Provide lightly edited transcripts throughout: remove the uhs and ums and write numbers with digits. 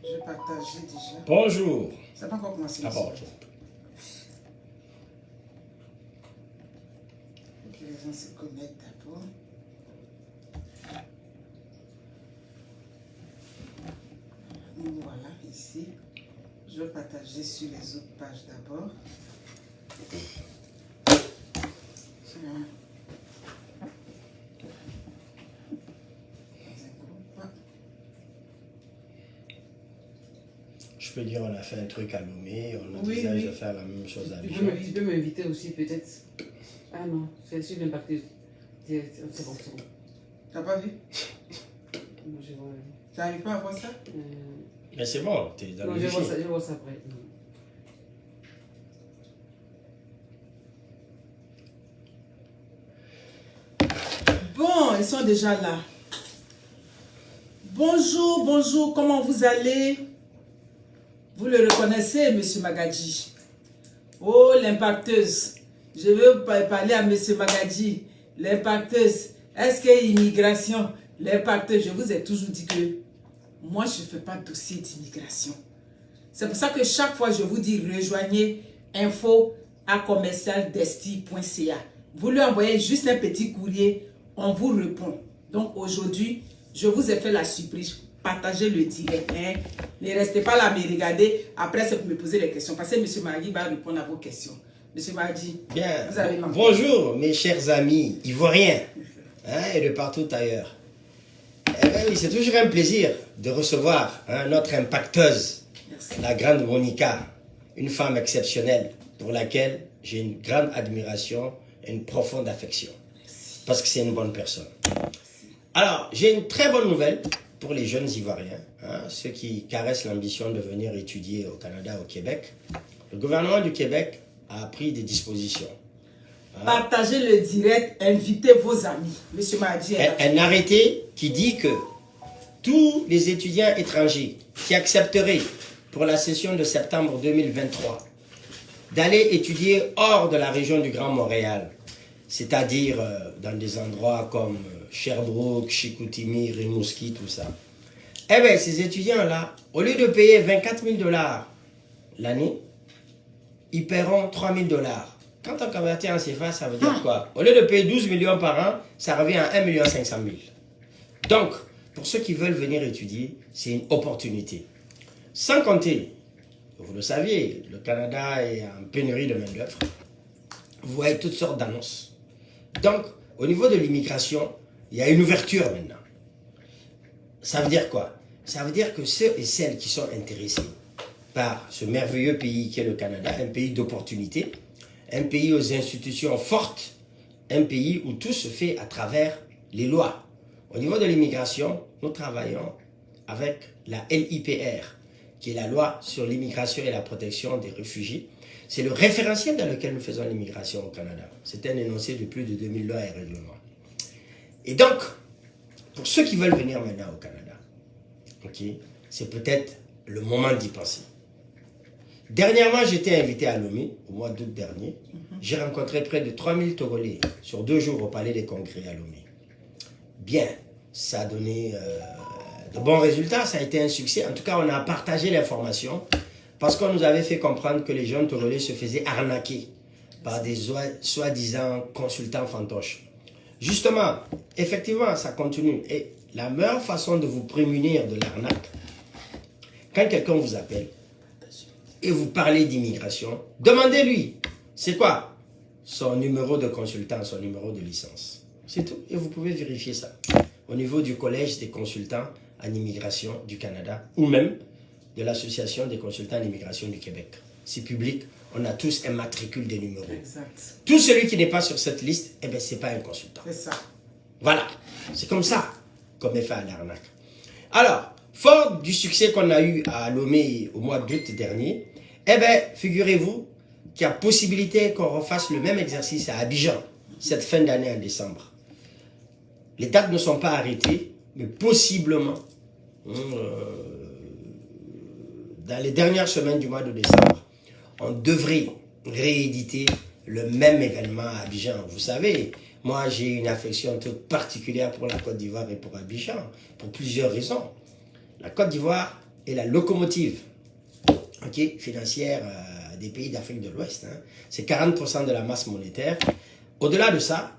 Je vais partager déjà. Bonjour. Ça n'a pas encore commencé. Ah bon, ok. Que les gens se connectent d'abord. Voilà, ici. Je vais partager sur les autres pages d'abord. Je peux dire, on a fait un truc à Lomé, on Oui, envisage oui. de faire la même chose à Tu Abidjan. peux m'inviter aussi peut-être. Ah non, c'est sur l'impact. C'est bon, c'est bon. T'as pas vu? Moi, je vois. Tu n'arrives pas à voir ça? Mais c'est bon, tu es dans Non, le je défi. vois ça après. Bon, ils sont déjà là. Bonjour, bonjour, comment vous allez? Vous le reconnaissez, Monsieur Magadji? Oh, l'impacteuse. Je veux parler à Monsieur Magadji. L'impacteuse. Est-ce que immigration? L'impacteuse, je vous ai toujours dit que moi, je ne fais pas de dossier d'immigration. C'est pour ça que chaque fois, je vous dis, rejoignez info@commercialdesti.ca. Vous lui envoyez juste un petit courrier, on vous répond. Donc aujourd'hui, je vous ai fait la surprise. Partagez le direct. Hein. Ne restez pas là à me regarder. Après, c'est pour me poser les questions. Parce que M. Magui va répondre à vos questions. M. Magui, Bien. vous avez manqué. Bonjour, mes chers amis ivoiriens hein, et de partout ailleurs. Eh bien, oui, c'est toujours un plaisir de recevoir notre impacteuse, Merci. la grande Monica, une femme exceptionnelle pour laquelle j'ai une grande admiration et une profonde affection. Parce que c'est une bonne personne. Alors, j'ai une très bonne nouvelle pour les jeunes Ivoiriens, hein, ceux qui caressent l'ambition de venir étudier au Canada, au Québec. Le gouvernement du Québec a pris des dispositions. Partagez le direct, invitez vos amis. M. Magui est là. Un arrêté qui dit que tous les étudiants étrangers qui accepteraient pour la session de septembre 2023 d'aller étudier hors de la région du Grand Montréal, c'est-à-dire dans des endroits comme Sherbrooke, Chicoutimi, Rimouski, tout ça. Eh bien, ces étudiants-là, au lieu de payer 24 000 $ l'année, ils paieront 3 000 $. Quand on convertit en CFA, ça veut dire quoi? Au lieu de payer 12 millions par an, ça revient à 1 500 000. Donc, pour ceux qui veulent venir étudier, c'est une opportunité. Sans compter, vous le saviez, le Canada est en pénurie de main-d'œuvre. Vous voyez toutes sortes d'annonces. Donc, au niveau de l'immigration, il y a une ouverture maintenant. Ça veut dire quoi? Ça veut dire que ceux et celles qui sont intéressés par ce merveilleux pays qu'est le Canada, un pays d'opportunités, un pays aux institutions fortes, un pays où tout se fait à travers les lois. Au niveau de l'immigration, nous travaillons avec la LIPR, qui est la loi sur l'immigration et la protection des réfugiés. C'est le référentiel dans lequel nous faisons l'immigration au Canada. C'est un énoncé de plus de 2000 lois et règlements. Et donc, pour ceux qui veulent venir maintenant au Canada, okay, c'est peut-être le moment d'y penser. Dernièrement, j'étais invité à Lomé, au mois d'août dernier. J'ai rencontré près de 3000 Togolais sur 2 jours au Palais des Congrès à Lomé. Bien, ça a donné de bons résultats, ça a été un succès. En tout cas, on a partagé l'information parce qu'on nous avait fait comprendre que les jeunes Togolais se faisaient arnaquer par des soi-disant consultants fantoches. Justement, effectivement, ça continue. Et la meilleure façon de vous prémunir de l'arnaque, quand quelqu'un vous appelle et vous parlez d'immigration, demandez-lui, c'est quoi son numéro de consultant, son numéro de licence. C'est tout. Et vous pouvez vérifier ça au niveau du Collège des consultants en immigration du Canada ou même de l'Association des consultants en immigration du Québec. C'est public, on a tous un matricule des numéros. Exact. Tout celui qui n'est pas sur cette liste, eh bien, ce n'est pas un consultant. C'est ça. Voilà, c'est comme ça qu'on met fin à l'arnaque. Alors, fort du succès qu'on a eu à Lomé au mois d'août dernier, eh bien, figurez-vous qu'il y a possibilité qu'on refasse le même exercice à Abidjan, cette fin d'année en décembre. Les dates ne sont pas arrêtées, mais possiblement, dans les dernières semaines du mois de décembre, on devrait rééditer le même événement à Abidjan. Vous savez, moi j'ai une affection toute particulière pour la Côte d'Ivoire et pour Abidjan, pour plusieurs raisons. La Côte d'Ivoire est la locomotive financière des pays d'Afrique de l'Ouest. Hein. C'est 40% de la masse monétaire. Au-delà de ça,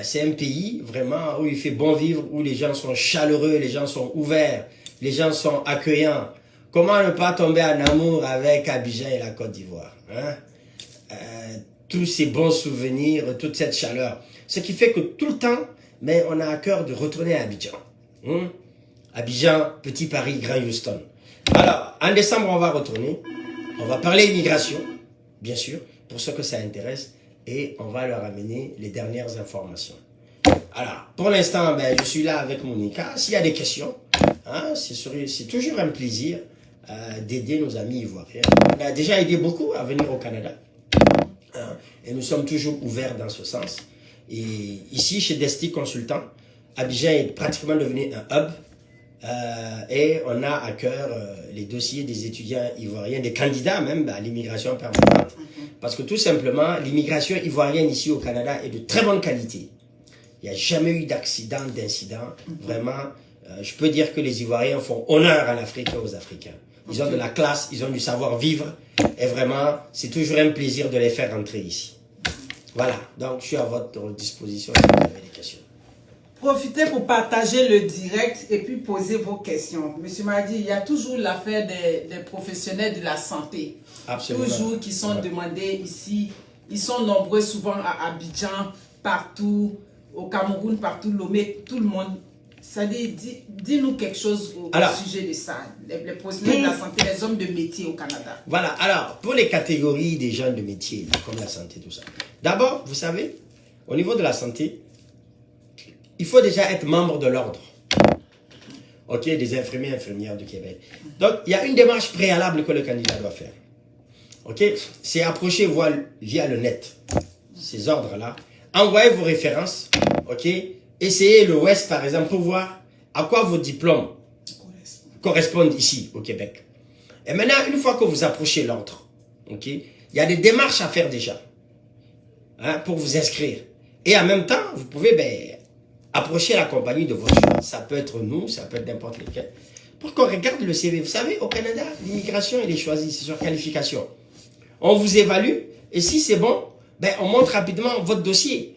c'est un pays vraiment où il fait bon vivre, où les gens sont chaleureux, les gens sont ouverts, les gens sont accueillants. Comment ne pas tomber en amour avec Abidjan et la Côte d'Ivoire, hein? Tous ces bons souvenirs, toute cette chaleur. Ce qui fait que tout le temps, mais on a à cœur de retourner à Abidjan. Hein? Abidjan, Petit Paris, Grand Houston. Alors, en décembre, on va retourner. On va parler immigration, bien sûr, pour ceux que ça intéresse. Et on va leur amener les dernières informations. Alors, pour l'instant, ben, je suis là avec Monica. S'il y a des questions, hein, c'est toujours un plaisir d'aider nos amis ivoiriens. On a déjà aidé beaucoup à venir au Canada. Hein, et nous sommes toujours ouverts dans ce sens. Et ici, chez Desti Consultant, Abidjan est pratiquement devenu un hub. Et on a à cœur les dossiers des étudiants ivoiriens, des candidats même à l'immigration permanente. Parce que tout simplement, l'immigration ivoirienne ici au Canada est de très bonne qualité. Il n'y a jamais eu d'accident, d'incident. Vraiment, je peux dire que les Ivoiriens font honneur à l'Afrique et aux Africains. Ils ont de la classe, ils ont du savoir-vivre. Et vraiment, c'est toujours un plaisir de les faire rentrer ici. Voilà, donc je suis à votre disposition si vous avez des questions. Profitez pour partager le direct et puis poser vos questions. Monsieur Mardi, il y a toujours l'affaire des professionnels de la santé. Absolument. Toujours qui sont demandés ici. Ils sont nombreux souvent à Abidjan, partout, au Cameroun, partout, Lomé, tout le monde. Ça dit, dis-nous quelque chose au sujet de ça. Les professionnels de la santé, les hommes de métier au Canada. Voilà, alors, pour les catégories des gens de métier, comme la santé, tout ça. D'abord, vous savez, au niveau de la santé, il faut déjà être membre de l'ordre. Ok, des infirmiers et infirmières du Québec. Donc, il y a une démarche préalable que le candidat doit faire. Ok, c'est approcher via le net ces ordres-là. Envoyez vos références. Ok, essayez le Ouest, par exemple, pour voir à quoi vos diplômes correspondent ici, au Québec. Et maintenant, une fois que vous approchez l'ordre, ok, il y a des démarches à faire déjà, hein, pour vous inscrire. Et en même temps, vous pouvez approcher la compagnie de votre choix. Ça peut être nous, ça peut être n'importe lequel. Pour qu'on regarde le CV. Vous savez, au Canada, l'immigration, elle est choisie, c'est sur qualification. On vous évalue, et si c'est bon, on montre rapidement votre dossier.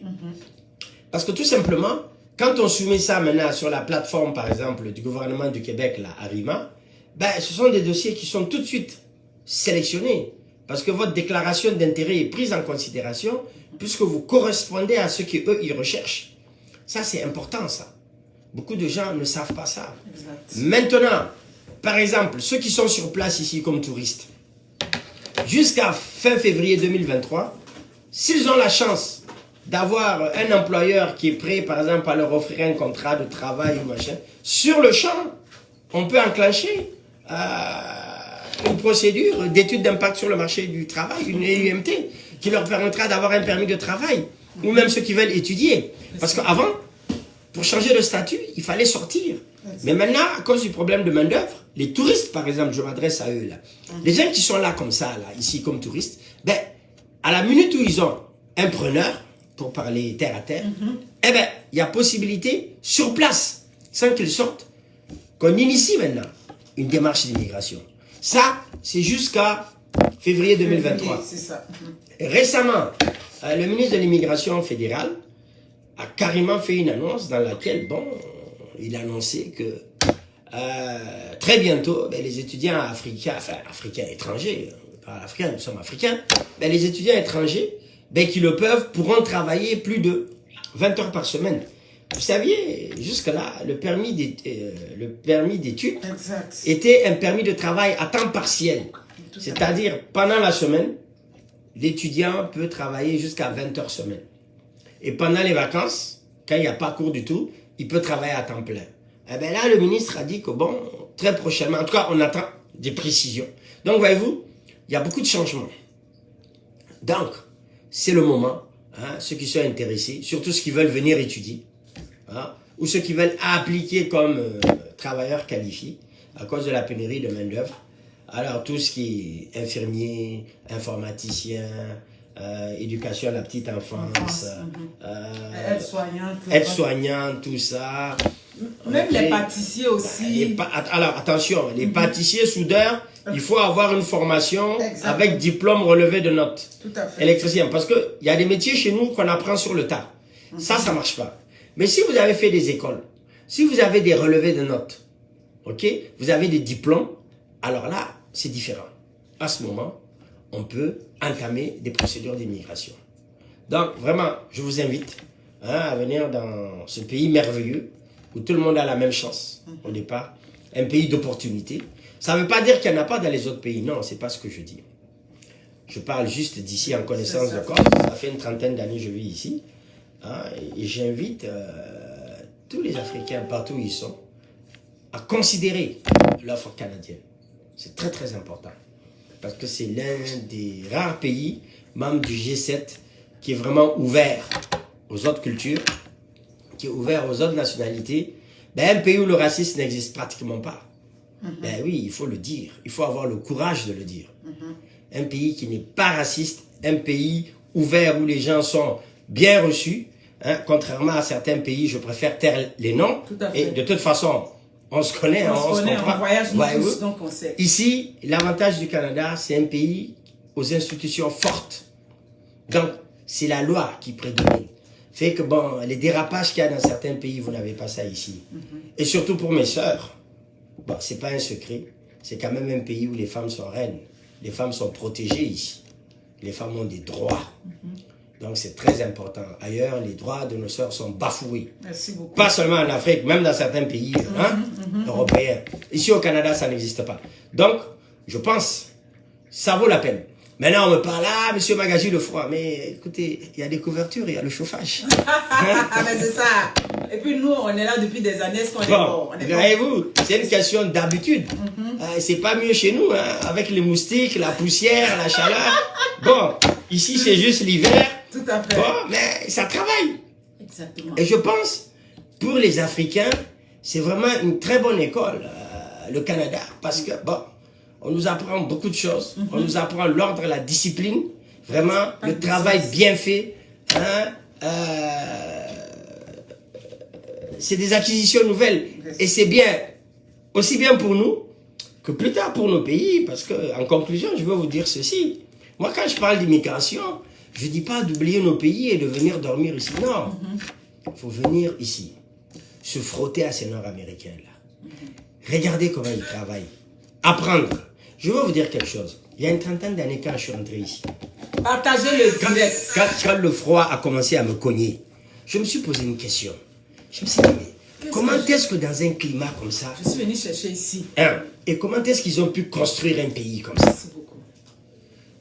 Parce que tout simplement, quand on soumet ça maintenant sur la plateforme, par exemple, du gouvernement du Québec, la ARIMA, ce sont des dossiers qui sont tout de suite sélectionnés. Parce que votre déclaration d'intérêt est prise en considération, puisque vous correspondez à ce qu'eux, ils recherchent. Ça, c'est important, ça. Beaucoup de gens ne savent pas ça. Exact. Maintenant, par exemple, ceux qui sont sur place ici comme touristes, jusqu'à fin février 2023, s'ils ont la chance d'avoir un employeur qui est prêt, par exemple, à leur offrir un contrat de travail ou machin, sur le champ, on peut enclencher une procédure d'étude d'impact sur le marché du travail, une EUMT, qui leur permettra d'avoir un permis de travail, ou même ceux qui veulent étudier. Parce qu'avant, pour changer de statut, il fallait sortir. Mais maintenant, à cause du problème de main-d'œuvre, les touristes, par exemple, je m'adresse à eux là, les gens qui sont là comme ça, là, ici comme touristes, à la minute où ils ont un preneur, pour parler terre à terre, il y a possibilité, sur place, sans qu'ils sortent, qu'on initie maintenant une démarche d'immigration. Ça, c'est jusqu'à février 2023. C'est ça. Récemment, le ministre de l'immigration fédérale a carrément fait une annonce dans laquelle, il a annoncé que très bientôt, les étudiants africains, étrangers, pas africains, nous sommes africains, les étudiants étrangers, qui le peuvent, pourront travailler plus de 20 heures par semaine. Vous saviez, jusque-là, le permis d'études était un permis de travail à temps partiel. C'est-à-dire, pendant la semaine, l'étudiant peut travailler jusqu'à 20 heures semaine. Et pendant les vacances, quand il n'y a pas cours du tout, il peut travailler à temps plein. Là, le ministre a dit que très prochainement, en tout cas, on attend des précisions. Donc, voyez-vous, il y a beaucoup de changements. Donc, c'est le moment, ceux qui sont intéressés, surtout ceux qui veulent venir étudier, ou ceux qui veulent appliquer comme travailleurs qualifiés, à cause de la pénurie de main-d'œuvre. Alors, tout ce qui est infirmier, informaticien, éducation à la petite enfance, Aide-soignante. aide-soignante, tout ça. Même Ok. les pâtissiers aussi. Alors attention, les pâtissiers, soudeurs, il faut avoir une formation Exactement. avec diplôme relevé de notes. Tout à fait. Électricien, parce qu'il y a des métiers chez nous qu'on apprend sur le tas. Ça marche pas. Mais si vous avez fait des écoles, si vous avez des relevés de notes, ok, vous avez des diplômes, alors là, c'est différent. À ce moment, on peut entamer des procédures d'immigration. Donc, vraiment, je vous invite à venir dans ce pays merveilleux où tout le monde a la même chance au départ, un pays d'opportunité. Ça ne veut pas dire qu'il n'y en a pas dans les autres pays. Non, c'est pas ce que je dis. Je parle juste d'ici en connaissance de cause. Ça fait une trentaine d'années que je vis ici. Hein, et j'invite tous les Africains, partout où ils sont, à considérer l'offre canadienne. C'est très très important. Parce que c'est l'un des rares pays, membres du G7, qui est vraiment ouvert aux autres cultures, qui est ouvert aux autres nationalités. Ben, un pays où le racisme n'existe pratiquement pas. Ben oui, il faut le dire. Il faut avoir le courage de le dire. Un pays qui n'est pas raciste, un pays ouvert où les gens sont bien reçus. Hein, contrairement à certains pays, je préfère taire les noms. Tout à fait. Et de toute façon, on se connaît, hein, On se connaît, comprend. on voyage nous Voyez-vous? tous, donc on sait. Ici, l'avantage du Canada, c'est un pays aux institutions fortes. Donc, c'est la loi qui prédomine. Fait que, bon, les dérapages qu'il y a dans certains pays, vous n'avez pas ça ici. Et surtout pour mes sœurs, bon, c'est pas un secret, c'est quand même un pays où les femmes sont reines. Les femmes sont protégées ici. Les femmes ont des droits. Donc, c'est très important. Ailleurs, les droits de nos sœurs sont bafoués. Merci beaucoup. Pas seulement en Afrique, même dans certains pays européens. Ici au Canada, ça n'existe pas. Donc, je pense, ça vaut la peine. Maintenant, on me parle, ah, monsieur Magaji, le froid. Mais écoutez, il y a des couvertures, il y a le chauffage. Ah, mais c'est ça. Et puis nous, on est là depuis des années. Est-ce qu'on est bon? On est bon. Voyez-vous, c'est une question d'habitude. C'est pas mieux chez nous, hein, avec les moustiques, la poussière, la chaleur. Bon, ici, c'est juste l'hiver. Tout à fait. Bon, mais ça travaille. Exactement. Et je pense, pour les Africains, c'est vraiment une très bonne école, le Canada. Parce que, bon, on nous apprend beaucoup de choses. On nous apprend l'ordre, la discipline. Vraiment, le travail bien fait. Hein, c'est des acquisitions nouvelles. Et c'est bien, aussi bien pour nous que plus tard pour nos pays. Parce que, en conclusion, je veux vous dire ceci. Moi, quand je parle d'immigration, je ne dis pas d'oublier nos pays et de venir dormir ici. Non. Il faut venir ici, se frotter à ces Nord-Américains-là. Regardez comment ils travaillent. Apprendre. Je veux vous dire quelque chose. Il y a une trentaine d'années, quand je suis rentré ici, Partagez le direct. quand le froid a commencé à me cogner, je me suis posé une question. Je me suis dit, mais comment est-ce que dans un climat comme ça, Je suis venu chercher ici. hein, et comment est-ce qu'ils ont pu construire un pays comme ça? Merci beaucoup.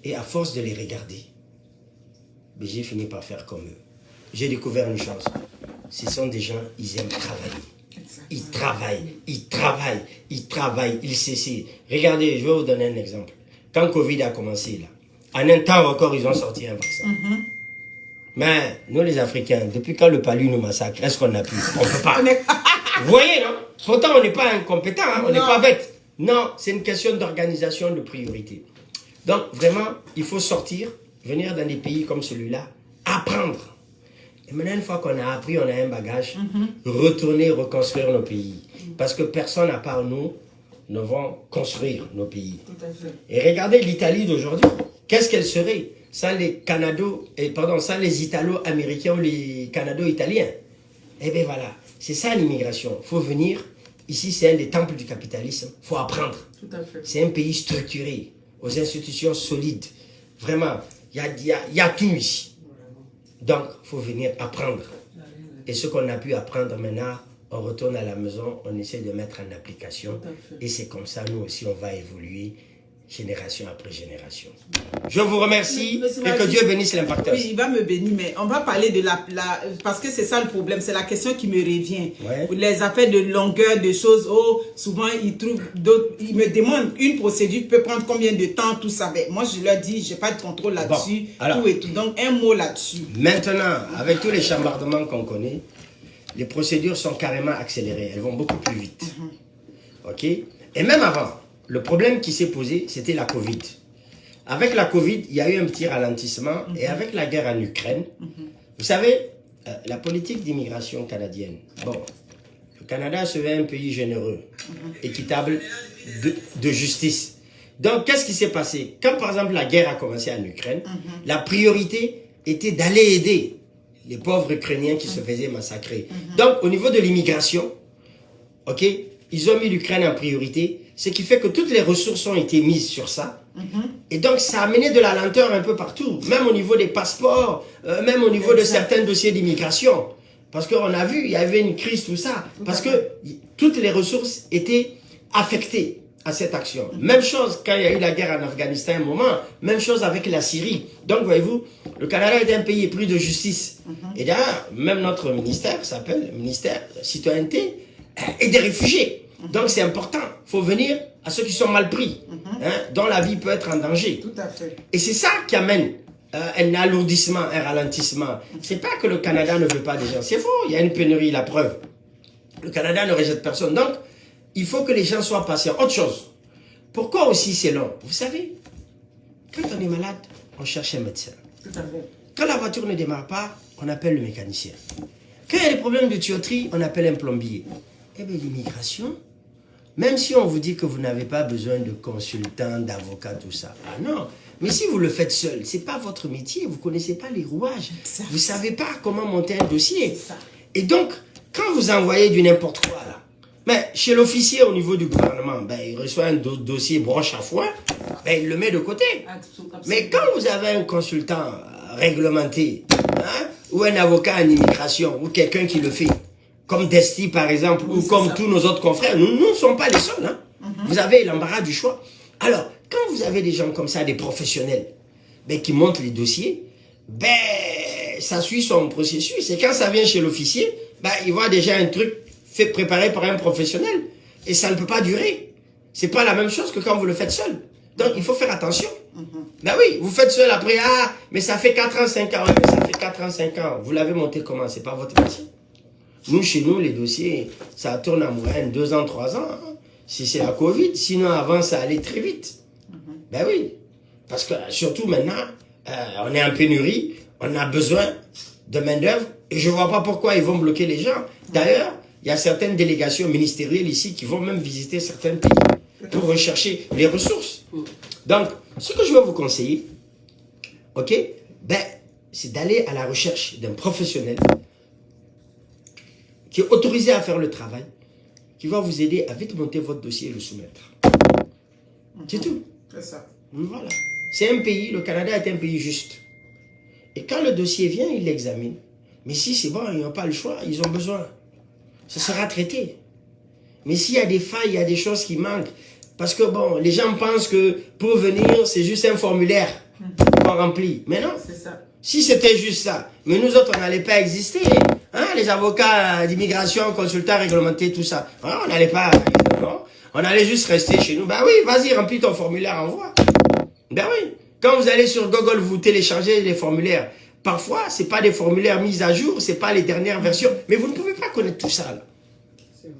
Et à force de les regarder, ben, j'ai fini par faire comme eux. J'ai découvert une chose. Ce sont des gens, ils aiment travailler. Ils travaillent, ils travaillent, ils travaillent, ils s'essayent. Regardez, je vais vous donner un exemple. Quand Covid a commencé, là, en un temps record, ils ont sorti un vaccin. Mais nous, les Africains, depuis quand le palu nous massacre, est-ce qu'on a pu? On ne peut pas. Vous voyez, non? Pourtant, on n'est pas incompétent, hein? On n'est pas bête. Non, c'est une question d'organisation, de priorité. Donc, vraiment, il faut sortir, venir dans des pays comme celui-là, apprendre. Et maintenant, une fois qu'on a appris, on a un bagage, retourner, reconstruire nos pays. Parce que personne à part nous ne va construire nos pays. Tout à fait. Et regardez l'Italie d'aujourd'hui. Qu'est-ce qu'elle serait sans les sans les Italo-Américains ou les Canado-Italiens? Eh bien voilà, c'est ça l'immigration. Il faut venir. Ici, c'est un des temples du capitalisme. Il faut apprendre. Tout à fait. C'est un pays structuré, aux institutions solides. Vraiment, il y a tout ici. Donc, il faut venir apprendre. Et ce qu'on a pu apprendre maintenant, on retourne à la maison, on essaie de mettre en application. Et c'est comme ça, nous aussi, on va évoluer génération après génération. Je vous remercie et que Dieu bénisse l'impacteur. Oui, il va me bénir, mais on va parler de parce que c'est ça le problème, c'est la question qui me revient. Ouais. Les affaires de longueur, de choses, oh, souvent ils trouvent d'autres, ils me demandent une procédure peut prendre combien de temps, tout ça. Mais moi, je leur dis, j'ai pas de contrôle là-dessus, Bon, alors, tout et tout. Donc, un mot là-dessus. Maintenant, avec tous les chambardements qu'on connaît, les procédures sont carrément accélérées. Elles vont beaucoup plus vite. OK? Et même avant, le problème qui s'est posé, c'était la Covid. avec la Covid, il y a eu un petit ralentissement. Et avec la guerre en Ukraine, vous savez, la politique d'immigration canadienne, bon, le Canada se veut un pays généreux, équitable, de justice. Donc, qu'est-ce qui s'est passé? Quand, par exemple, la guerre a commencé en Ukraine, la priorité était d'aller aider les pauvres Ukrainiens qui se faisaient massacrer. Donc, au niveau de l'immigration, ok, ils ont mis l'Ukraine en priorité, ce qui fait que toutes les ressources ont été mises sur ça. Et donc, ça a amené de la lenteur un peu partout, même au niveau des passeports, même au niveau de certains dossiers d'immigration. Parce qu'on a vu, il y avait une crise, tout ça, parce que toutes les ressources étaient affectées à cette action. Même chose quand il y a eu la guerre en Afghanistan un moment, même chose avec la Syrie. Donc, voyez-vous, le Canada est un pays épris de justice. Et d'ailleurs, même notre ministère s'appelle ministère de citoyenneté et des réfugiés. Donc, c'est important. Il faut venir à ceux qui sont mal pris, dont la vie peut être en danger. Tout à fait. Et c'est ça qui amène un alourdissement, un ralentissement. C'est pas que le Canada ne veut pas des gens. C'est faux, il y a une pénurie, la preuve. Le Canada ne rejette personne. Donc, il faut que les gens soient patients. Autre chose. Pourquoi aussi c'est long? Vous savez, quand on est malade, on cherche un médecin. Tout à fait. Quand la voiture ne démarre pas, on appelle le mécanicien. Quand il y a des problèmes de tuyauterie, on appelle un plombier. Eh bien, l'immigration, même si on vous dit que vous n'avez pas besoin de consultants, d'avocats, tout ça. Ah non. Mais si vous le faites seul, c'est pas votre métier, vous connaissez pas les rouages. Exact. Vous savez pas comment monter un dossier. Ça. Et donc, quand vous envoyez du n'importe quoi, là, mais chez l'officier au niveau du gouvernement, ben, il reçoit un dossier broche à foin, ben, il le met de côté. Absolument. Mais quand vous avez un consultant réglementé, ou un avocat en immigration, ou quelqu'un qui le fait, comme Desti par exemple, ou comme tous nos autres confrères, nous ne sommes pas les seuls. Vous avez l'embarras du choix. Alors, quand vous avez des gens comme ça, des professionnels, ben, qui montent les dossiers, ben, ça suit son processus. Et quand ça vient chez l'officier, ben, il voit déjà un truc fait préparé par un professionnel. Et ça ne peut pas durer. C'est pas la même chose que quand vous le faites seul. Donc, il faut faire attention. Ben oui, vous faites seul après, ah, mais ça fait 4 ans, 5 ans. Oui, mais ça fait 4 ans, 5 ans. Vous l'avez monté comment? C'est pas votre métier. Nous, chez nous, les dossiers, ça tourne en moyenne 2 ans, 3 ans. Si c'est la Covid, sinon avant, ça allait très vite. Ben oui. Parce que surtout maintenant, on est en pénurie, on a besoin de main-d'œuvre et je ne vois pas pourquoi ils vont bloquer les gens. D'ailleurs, il y a certaines délégations ministérielles ici qui vont même visiter certains pays pour rechercher les ressources. Donc, ce que je vais vous conseiller, ok, ben, c'est d'aller à la recherche d'un professionnel qui est autorisé à faire le travail, qui va vous aider à vite monter votre dossier et le soumettre. C'est tout. C'est ça. Voilà. C'est un pays, le Canada est un pays juste. Et quand le dossier vient, il l'examine. Mais si c'est bon, ils n'ont pas le choix, ils ont besoin. Ce sera traité. Mais s'il y a des failles, il y a des choses qui manquent. Parce que bon, les gens pensent que pour venir, c'est juste un formulaire qu'on remplit. Mais non. C'est ça. Si c'était juste ça, mais nous autres, on n'allait pas exister. Hein, les avocats d'immigration, consultants réglementés, tout ça. Hein, on n'allait pas... Non, on allait juste rester chez nous. Ben oui, vas-y, remplis ton formulaire, envoie. Ben oui. Quand vous allez sur Google, vous téléchargez les formulaires. Parfois, ce n'est pas des formulaires mis à jour, ce n'est pas les dernières versions. Mais vous ne pouvez pas connaître tout ça, là. C'est vrai.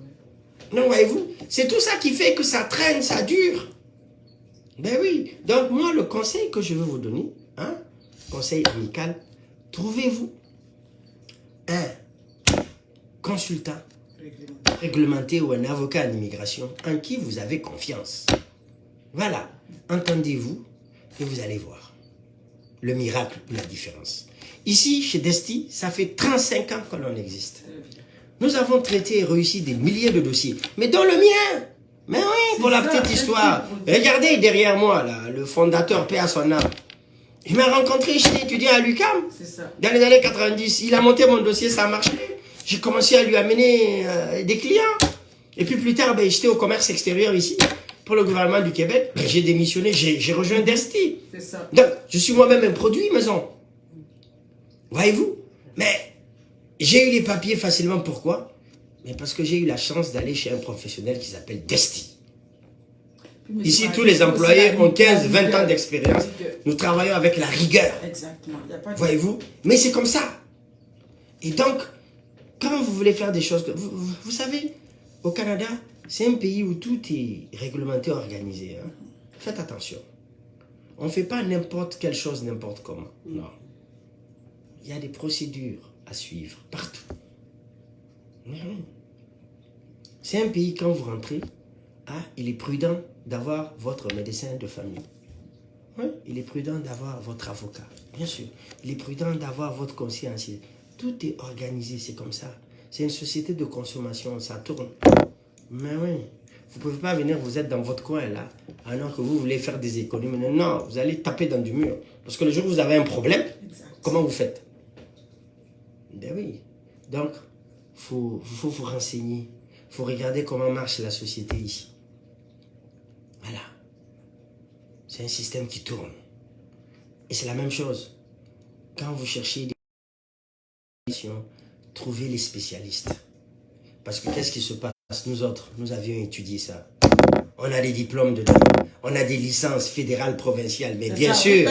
Non, voyez-vous, c'est tout ça qui fait que ça traîne, ça dure. Ben oui. Donc, moi, le conseil que je veux vous donner, hein, conseil amical, trouvez-vous un consultant réglementé ou un avocat en immigration en qui vous avez confiance. Voilà. Entendez-vous et vous allez voir le miracle ou la différence. Ici, chez Desti, ça fait 35 ans que l'on existe. Nous avons traité et réussi des milliers de dossiers, mais dans le mien. Mais oui, pour la petite histoire. Regardez derrière moi, là, le fondateur, paix à son âme. Il m'a rencontré, j'étais étudiant à l'UQAM. C'est ça. Dans les années 90. Il a monté mon dossier, ça a marché. J'ai commencé à lui amener des clients. Et puis plus tard, ben, j'étais au commerce extérieur ici, pour le gouvernement du Québec. Ben, j'ai démissionné, j'ai rejoint Desti. C'est ça. Donc, je suis moi-même un produit maison. Voyez-vous? Mais j'ai eu les papiers facilement. Pourquoi? Mais parce que j'ai eu la chance d'aller chez un professionnel qui s'appelle Desti. Ici, tous les employés ont 15-20 ans d'expérience. Nous travaillons avec la rigueur. Exactement. Il y a pas de... Voyez-vous? Mais c'est comme ça. Et donc, quand vous voulez faire des choses... Vous savez, au Canada, c'est un pays où tout est réglementé, organisé. Hein? Faites attention. On ne fait pas n'importe quelle chose, n'importe comment. Non. Il y a des procédures à suivre partout. C'est un pays, quand vous rentrez, il est prudent d'avoir votre médecin de famille. Oui, il est prudent d'avoir votre avocat, bien sûr. Il est prudent d'avoir votre conseiller. Tout est organisé, c'est comme ça. C'est une société de consommation, ça tourne. Mais oui, vous ne pouvez pas venir, vous êtes dans votre coin là, alors que vous voulez faire des économies. Non, vous allez taper dans du mur. Parce que le jour où vous avez un problème, comment vous faites? Ben oui. Donc, il faut vous renseigner. Il faut regarder comment marche la société ici. Voilà. C'est un système qui tourne. Et c'est la même chose. Quand vous cherchez des solutions, trouvez les spécialistes. Parce que qu'est-ce qui se passe? Nous autres, nous avions étudié ça. On a des diplômes dedans. On a des licences fédérales, provinciales. Mais bien sûr,